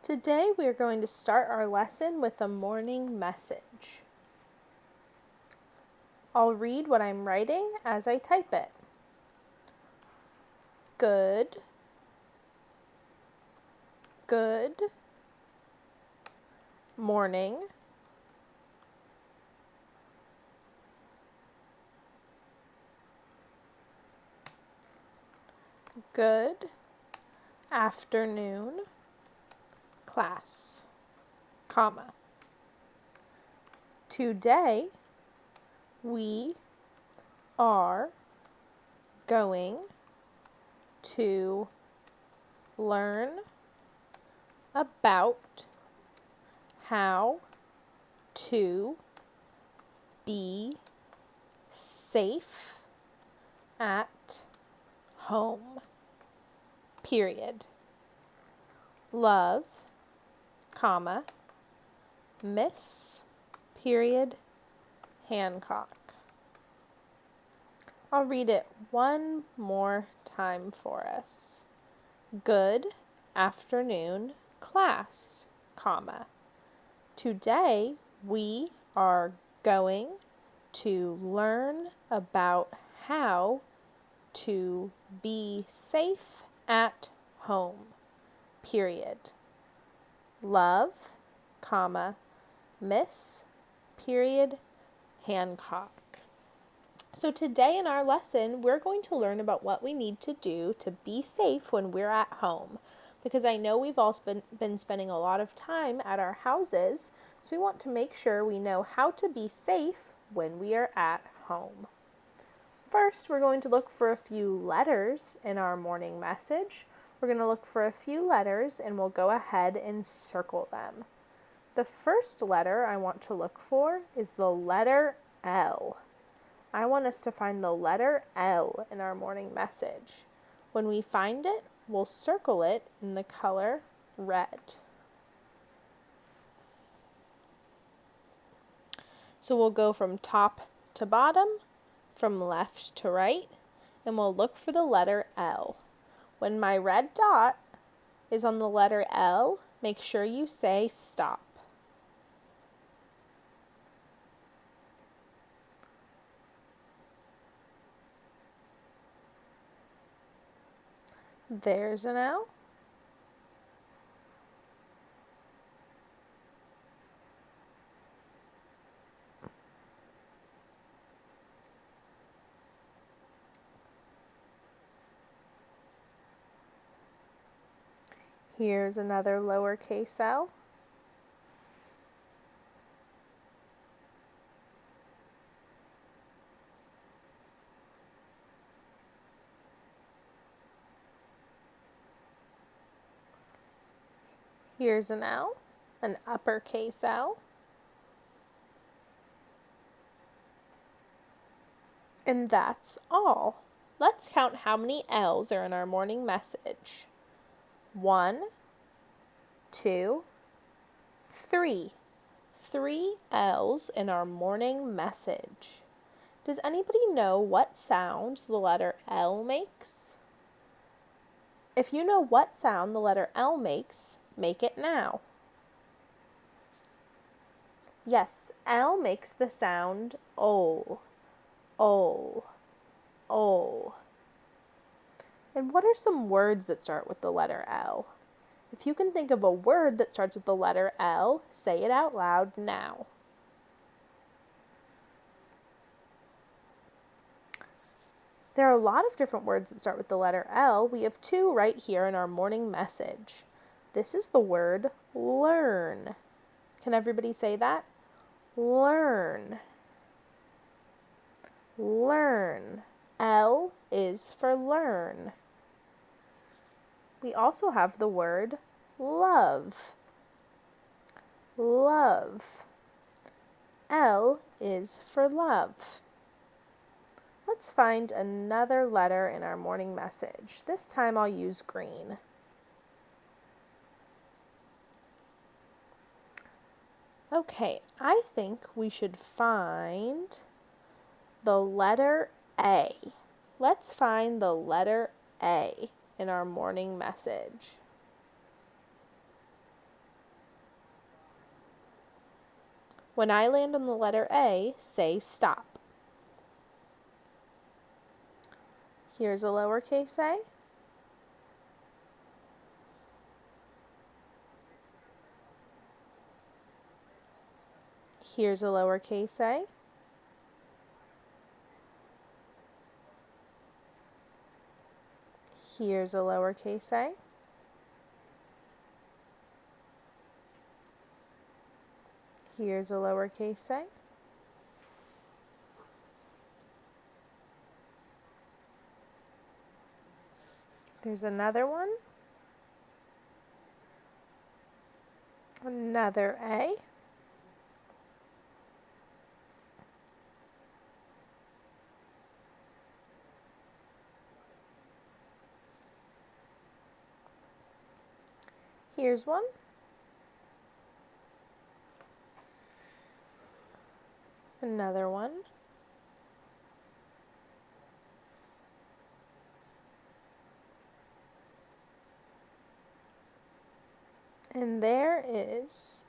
Today we are going to start our lesson with a morning message. I'll read what I'm writing as I type it. Good morning. Good afternoon, class, comma. Today we are going to learn about how to be safe at home. Period. Love, comma, Miss, period, Hancock. I'll read it one more time for us. Good afternoon, class, comma. Today we are going to learn about how to be safe at home. Period. Love, comma, Miss, period, Hancock. So today in our lesson, we're going to learn about what we need to do to be safe when we're at home. Because I know we've all been spending a lot of time at our houses, so we want to make sure we know how to be safe when we are at home. First, we're going to look for a few letters in our morning message. We're going to look for a few letters and we'll go ahead and circle them. The first letter I want to look for is the letter L. I want us to find the letter L in our morning message. When we find it, we'll circle it in the color red. So we'll go from top to bottom, from left to right, and we'll look for the letter L. When my red dot is on the letter L, make sure you say stop. There's an L. Here's another lowercase l. Here's an L, an uppercase L. And that's all. Let's count how many L's are in our morning message. 1, 2, 3. 3 L's in our morning message. Does anybody know what sound the letter L makes? If you know what sound the letter L makes, make it now. Yes, L makes the sound O. O. O. And what are some words that start with the letter L? If you can think of a word that starts with the letter L, say it out loud now. There are a lot of different words that start with the letter L. We have 2 right here in our morning message. This is the word learn. Can everybody say that? Learn. Learn. L is for learn. We also have the word love. Love. L is for love. Let's find another letter in our morning message. This time I'll use green. Okay, I think we should find the letter A. Let's find the letter A in our morning message. When I land on the letter A, say stop. Here's a lowercase a. Here's a lowercase a. Here's a lowercase a. Here's a lowercase a. There's another one. Another A. Here's one. Another one. And there is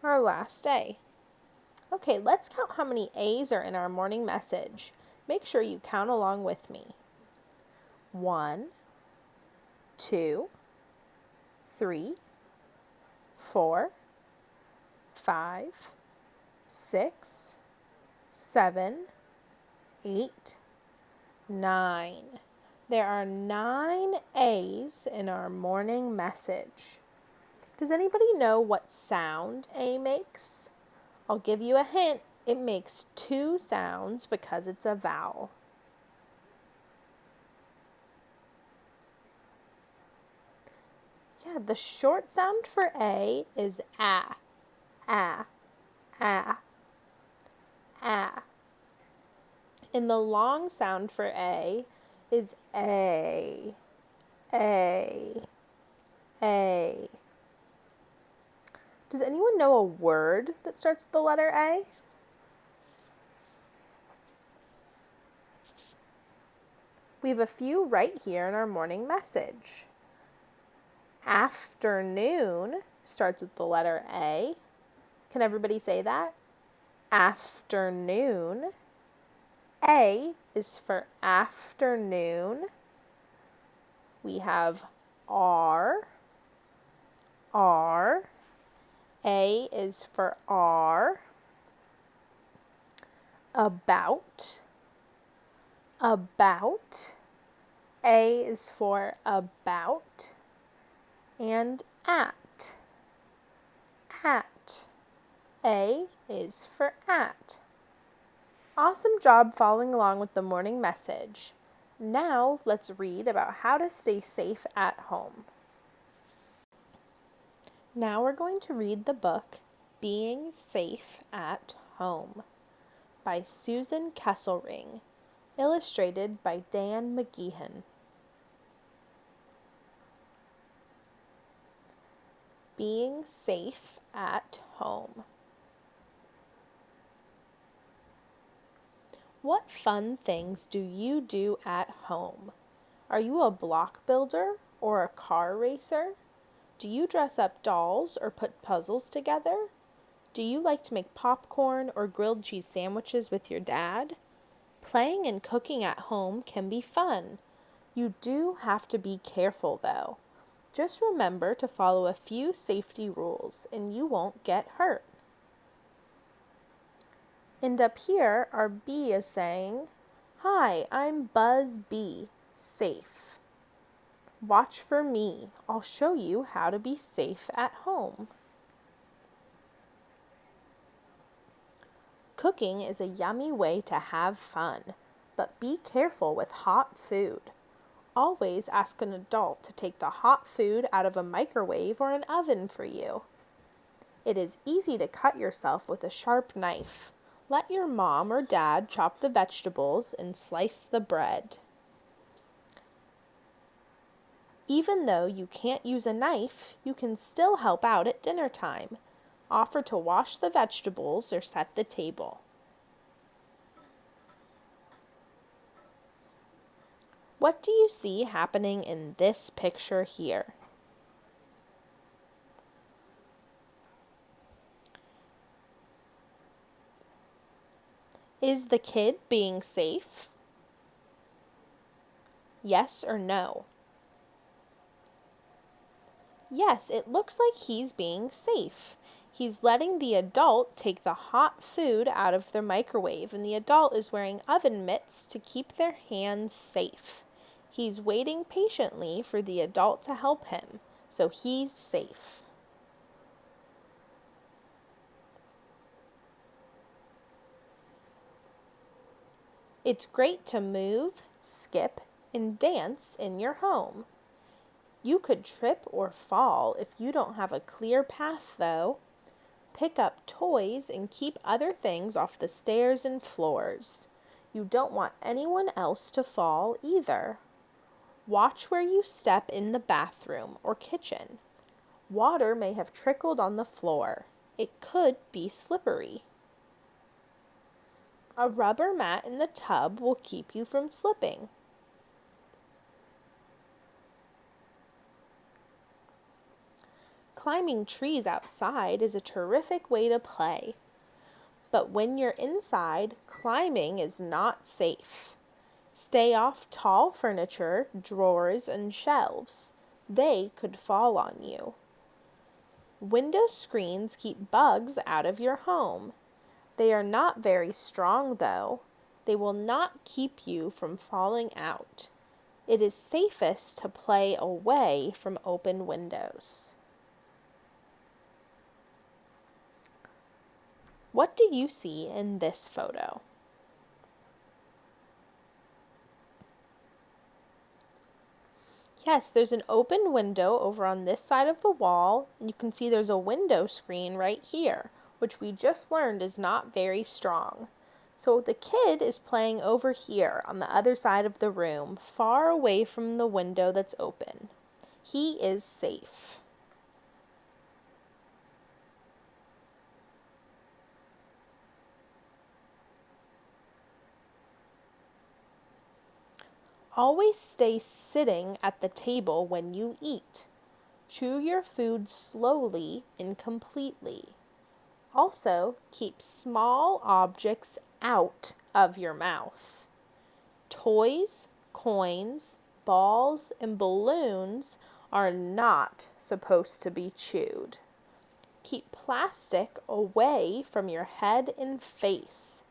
our last A. Okay, let's count how many A's are in our morning message. Make sure you count along with me. 1, 2, 3, 4, 5, 6, 7, 8, 9. There are 9 A's in our morning message. Does anybody know what sound A makes? I'll give you a hint. It makes 2 sounds because it's a vowel. Yeah, the short sound for A is ah, ah, ah, ah. And the long sound for A is A, A, A. Does anyone know a word that starts with the letter A? We have a few right here in our morning message. Afternoon starts with the letter A. Can everybody say that? Afternoon. A is for afternoon. We have R. R. A is for R. About. About. A is for about. And at. At. A is for at. Awesome job following along with the morning message. Now let's read about how to stay safe at home. Now we're going to read the book Being Safe at Home by Susan Kesselring, illustrated by Dan McGeehan. Being safe at home. What fun things do you do at home? Are you a block builder or a car racer? Do you dress up dolls or put puzzles together? Do you like to make popcorn or grilled cheese sandwiches with your dad? Playing and cooking at home can be fun. You do have to be careful though. Just remember to follow a few safety rules and you won't get hurt. And up here, our bee is saying, "Hi, I'm Buzz Bee, safe. Watch for me. I'll show you how to be safe at home." Cooking is a yummy way to have fun, but be careful with hot food. Always ask an adult to take the hot food out of a microwave or an oven for you. It is easy to cut yourself with a sharp knife. Let your mom or dad chop the vegetables and slice the bread. Even though you can't use a knife, you can still help out at dinner time. Offer to wash the vegetables or set the table. What do you see happening in this picture here? Is the kid being safe? Yes or no? Yes, it looks like he's being safe. He's letting the adult take the hot food out of their microwave, and the adult is wearing oven mitts to keep their hands safe. He's waiting patiently for the adult to help him, so he's safe. It's great to move, skip, and dance in your home. You could trip or fall if you don't have a clear path, though. Pick up toys and keep other things off the stairs and floors. You don't want anyone else to fall either. Watch where you step in the bathroom or kitchen. Water may have trickled on the floor. It could be slippery. A rubber mat in the tub will keep you from slipping. Climbing trees outside is a terrific way to play. But when you're inside, climbing is not safe. Stay off tall furniture, drawers, and shelves. They could fall on you. Window screens keep bugs out of your home. They are not very strong, though. They will not keep you from falling out. It is safest to play away from open windows. What do you see in this photo? Yes, there's an open window over on this side of the wall, and you can see there's a window screen right here, which we just learned is not very strong. So the kid is playing over here on the other side of the room, far away from the window that's open. He is safe. Always stay sitting at the table when you eat. Chew your food slowly and completely. Also, keep small objects out of your mouth. Toys, coins, balls, and balloons are not supposed to be chewed. Keep plastic away from your head and face.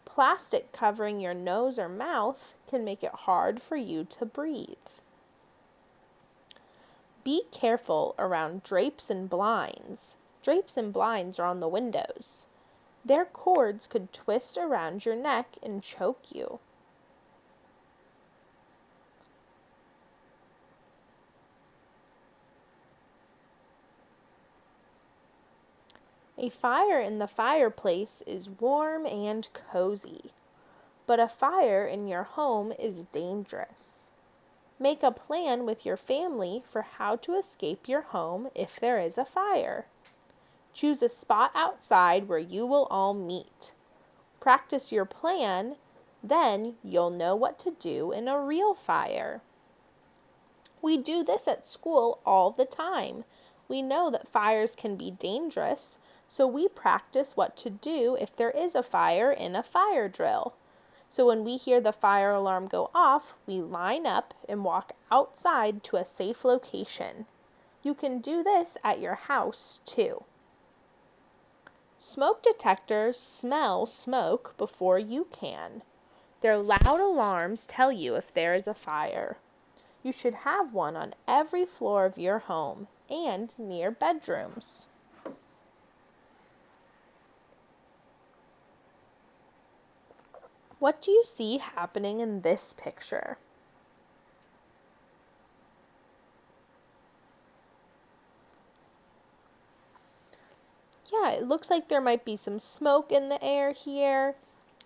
Plastic covering your nose or mouth can make it hard for you to breathe. Be careful around drapes and blinds. Drapes and blinds are on the windows. Their cords could twist around your neck and choke you. A fire in the fireplace is warm and cozy, but a fire in your home is dangerous. Make a plan with your family for how to escape your home if there is a fire. Choose a spot outside where you will all meet. Practice your plan, then you'll know what to do in a real fire. We do this at school all the time. We know that fires can be dangerous, so we practice what to do if there is a fire in a fire drill. So when we hear the fire alarm go off, we line up and walk outside to a safe location. You can do this at your house too. Smoke detectors smell smoke before you can. Their loud alarms tell you if there is a fire. You should have one on every floor of your home and near bedrooms. What do you see happening in this picture? Yeah, it looks like there might be some smoke in the air here,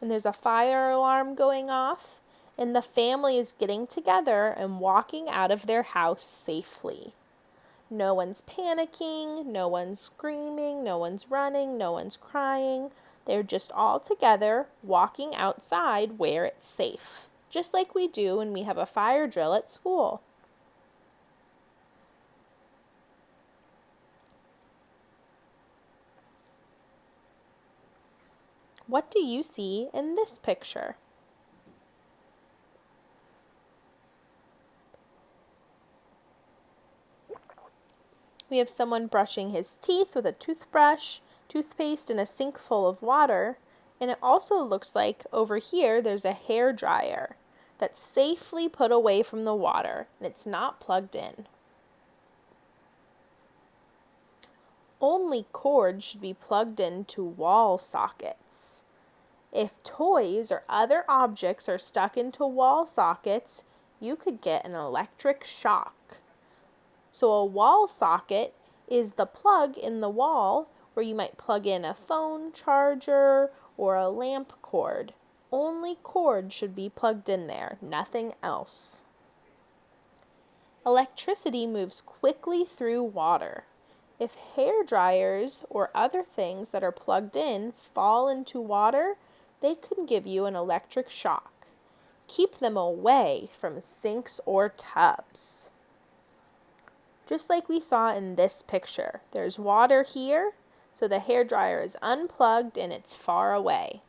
and there's a fire alarm going off, and the family is getting together and walking out of their house safely. No one's panicking, no one's screaming, no one's running, no one's crying. They're just all together walking outside where it's safe, just like we do when we have a fire drill at school. What do you see in this picture? We have someone brushing his teeth with a toothbrush, toothpaste, and a sink full of water. And it also looks like over here there's a hair dryer that's safely put away from the water and it's not plugged in. Only cords should be plugged into wall sockets. If toys or other objects are stuck into wall sockets, you could get an electric shock. So a wall socket is the plug in the wall where you might plug in a phone charger or a lamp cord. Only cord should be plugged in there, nothing else. Electricity moves quickly through water. If hair dryers or other things that are plugged in fall into water, they can give you an electric shock. Keep them away from sinks or tubs. Just like we saw in this picture, there's water here, so the hair dryer is unplugged and it's far away.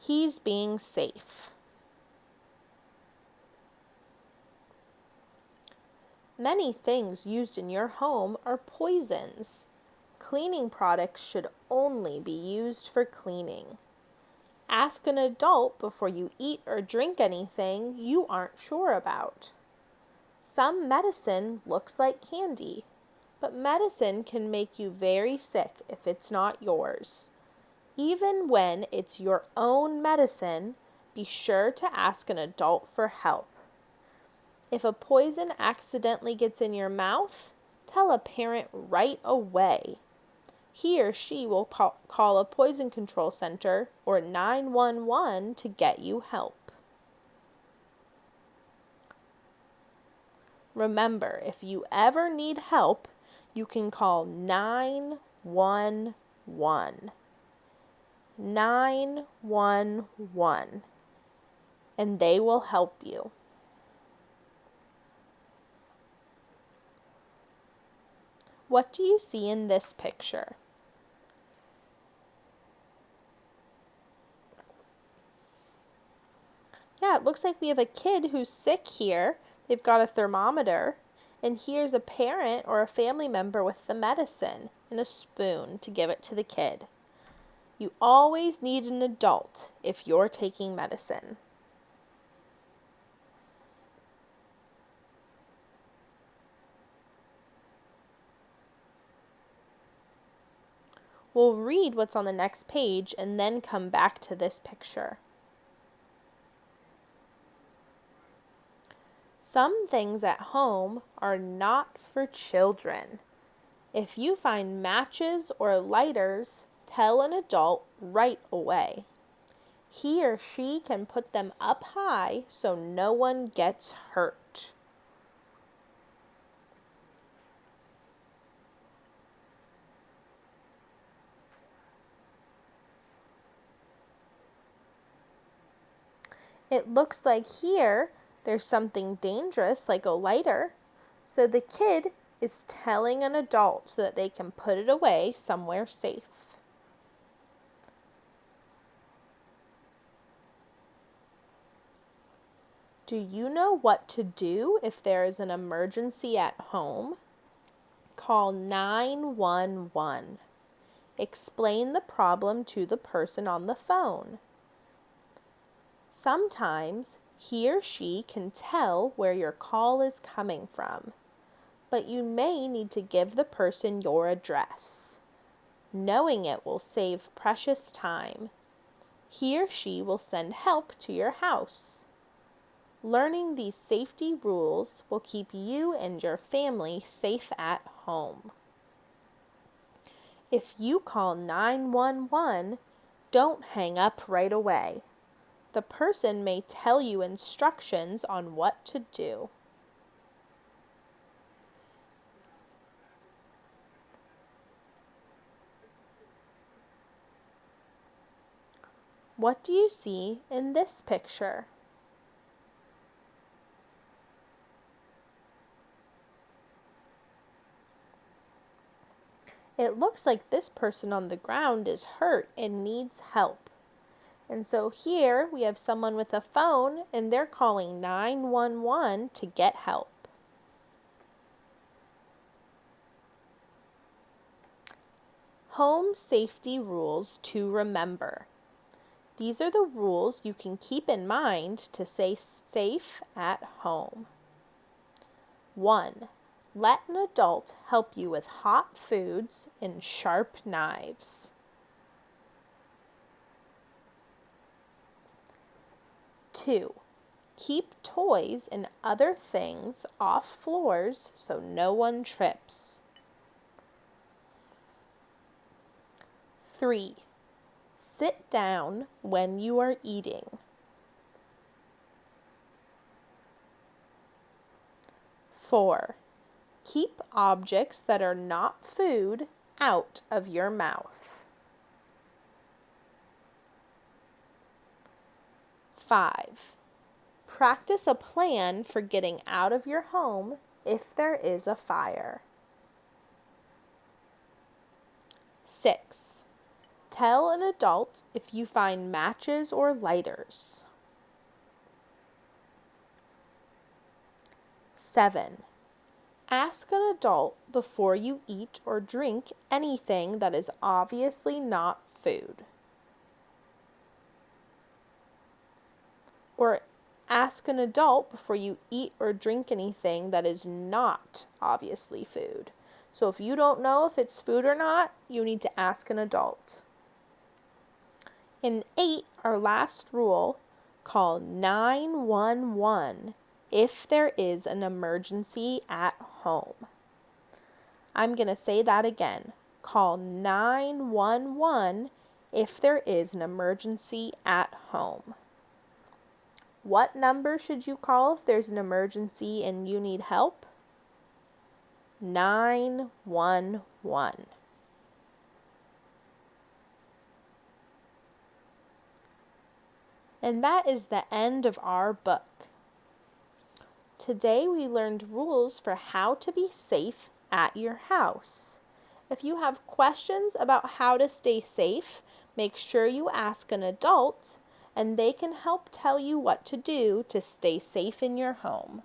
He's being safe. Many things used in your home are poisons. Cleaning products should only be used for cleaning. Ask an adult before you eat or drink anything you aren't sure about. Some medicine looks like candy, but medicine can make you very sick if it's not yours. Even when it's your own medicine, be sure to ask an adult for help. If a poison accidentally gets in your mouth, tell a parent right away. He or she will call a poison control center or 911 to get you help. Remember, if you ever need help, you can call 911. 911. And they will help you. What do you see in this picture? Yeah, it looks like we have a kid who's sick here. They've got a thermometer, and here's a parent or a family member with the medicine and a spoon to give it to the kid. You always need an adult if you're taking medicine. We'll read what's on the next page and then come back to this picture. Some things at home are not for children. If you find matches or lighters, tell an adult right away. He or she can put them up high so no one gets hurt. It looks like here there's something dangerous like a lighter, so the kid is telling an adult so that they can put it away somewhere safe. Do you know what to do if there is an emergency at home? Call 911. Explain the problem to the person on the phone. Sometimes he or she can tell where your call is coming from, but you may need to give the person your address. Knowing it will save precious time. He or she will send help to your house. Learning these safety rules will keep you and your family safe at home. If you call 911, don't hang up right away. The person may tell you instructions on what to do. What do you see in this picture? It looks like this person on the ground is hurt and needs help. And so here we have someone with a phone and they're calling 911 to get help. Home safety rules to remember. These are the rules you can keep in mind to stay safe at home. 1. Let an adult help you with hot foods and sharp knives. 2. Keep toys and other things off floors so no one trips. 3. Sit down when you are eating. 4. Keep objects that are not food out of your mouth. 5. Practice a plan for getting out of your home if there is a fire. 6. Tell an adult if you find matches or lighters. 7. Ask an adult before you eat or drink anything that is obviously not food. Or ask an adult before you eat or drink anything that is not obviously food. So if you don't know if it's food or not, you need to ask an adult. And 8, our last rule, call 911 if there is an emergency at home. I'm going to say that again. Call 911 if there is an emergency at home. What number should you call if there's an emergency and you need help? 911. And that is the end of our book. Today we learned rules for how to be safe at your house. If you have questions about how to stay safe, make sure you ask an adult and they can help tell you what to do to stay safe in your home.